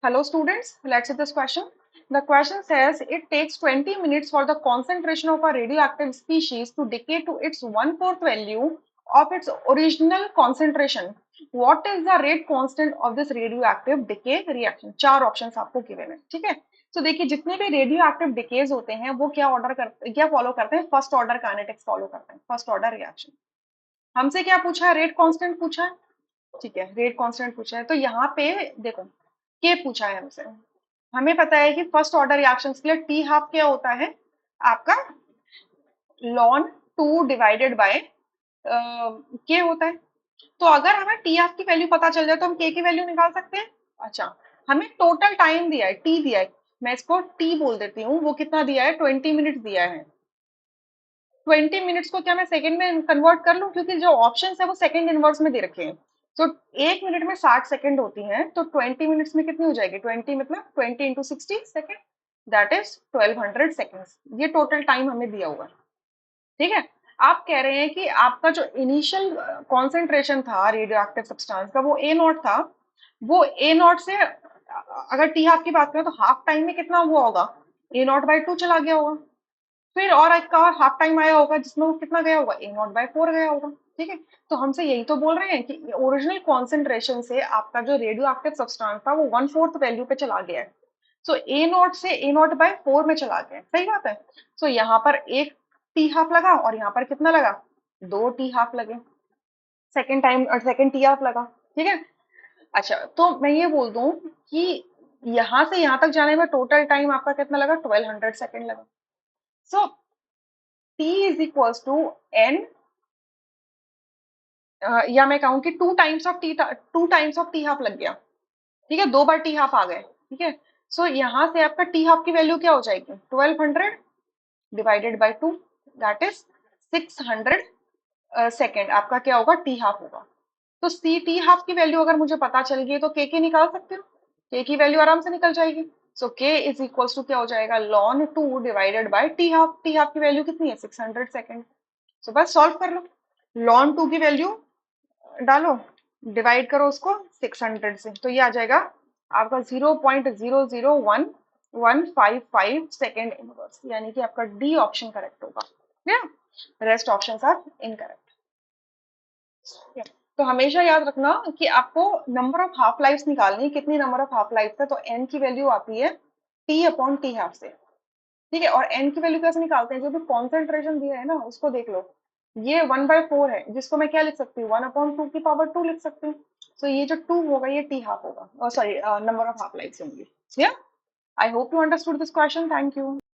Hello students, let's see this question. The question says it takes 20 minutes for the concentration of a radioactive species to decay to its 1/4 value of its original concentration. What is the rate constant of this radioactive decay reaction? चार options आपको given है, ठीक है। तो देखिए जितने भी radio active decays होते हैं वो क्या फॉलो करते हैं, फर्स्ट ऑर्डर काइनेटिक्स फॉलो करते हैं, फर्स्ट ऑर्डर रिएक्शन। हमसे क्या पूछा है, रेट कांस्टेंट पूछा है, ठीक है, रेट कांस्टेंट पूछा है। तो यहाँ पे देखो के पूछा है हमसे, हमें पता है कि फर्स्ट ऑर्डर रिएक्शंस के लिए टी हाफ क्या होता है आपका, लॉन 2 डिवाइडेड बाय के होता है। तो अगर हमें टी हाफ की वैल्यू पता चल जाए तो हम के की वैल्यू निकाल सकते हैं। अच्छा, हमें टोटल टाइम दिया है, टी दिया है, मैं इसको टी बोल देती हूँ, वो कितना दिया है, 20 मिनट दिया है। 20 मिनट्स को क्या मैं सेकंड में कन्वर्ट कर लूं, क्योंकि जो ऑप्शंस है वो सेकंड इनवर्स में दे रखे हैं। तो एक मिनट में 60 सेकंड होती हैं, तो 20 मिनट्स में कितनी हो जाएगी, 20 मतलब 20 into 60 second, that is 1200 seconds. ये टोटल टाइम हमें दिया हुआ है, ठीक है। आप कह रहे हैं कि आपका जो इनिशियल कॉन्सेंट्रेशन था रेडियो एक्टिव सब्सटेंस का वो ए नॉट था, वो ए नॉट से अगर टी हाफ की बात करें तो हाफ टाइम में कितना हुआ होगा, ए नॉट बाई 2 चला गया होगा। फिर और एक का हाफ टाइम आया होगा जिसमें वो कितना गया होगा, ए नॉट बाय 4 गया होगा, ठीक है। तो हमसे यही तो बोल रहे हैं कि ओरिजिनल कॉन्सेंट्रेशन से आपका जो रेडियो एक्टिव सब्सटेंस था वो 1/4 वैल्यू पे चला गया है। सो ए नॉट से ए नॉट बाय 4 में चला गया है, सही बात है। सो यहाँ पर एक टी हाफ लगा और यहाँ पर कितना लगा, 2 टी हाफ लगे, सेकेंड टाइम और सेकेंड टी हाफ लगा, ठीक है। अच्छा, तो मैं ये बोल दूं कि यहाँ से यहाँ तक जाने में टोटल टाइम आपका कितना लगा, 1200 सेकेंड लगा। So T is equals to n, या मैं कहूँ कि 2 टाइम्स ऑफ टी हाफ लग गया, ठीक है, 2 बार टी हाफ आ गए, ठीक है। सो यहाँ से आपका टी हाफ की वैल्यू क्या हो जाएगी, 1200 divided by 2, that is 600 second आपका क्या होगा, टी हाफ होगा। तो सी टी हाफ की वैल्यू अगर मुझे पता चल गई तो के की निकाल सकते हो, के की वैल्यू आराम से निकल जाएगी। सो के इज इक्वल्स टू क्या हो जाएगा, lawn 2 divided by T half, T half की वैल्यू कितनी है, 600 सेकेंड। सो बस सॉल्व कर लो, लॉन 2 की वैल्यू डालो, डिवाइड करो उसको 600 से, तो ये आ जाएगा आपका 0.00155 सेकेंड इनवर्स, यानी कि आपका डी ऑप्शन करेक्ट होगा, रेस्ट ऑप्शन आर इनकरेक्ट। तो हमेशा याद रखना कि आपको नंबर ऑफ हाफ लाइफ निकालनी है, कितनी नंबर ऑफ हाफ लाइफ है, तो एन की वैल्यू आती है टी अपॉन टी हाफ से, ठीक है। और एन की वैल्यू कैसे निकालते हैं, जो भी कॉन्सेंट्रेशन दिया है ना उसको देख लो, ये 1/4 है जिसको मैं क्या लिख सकती हूँ, 1/2 की पावर 2 लिख सकती हूँ। सो ये जो 2 होगा ये टी हाफ होगा, और sorry number of half life होंगी। I hope you understood this question, thank you.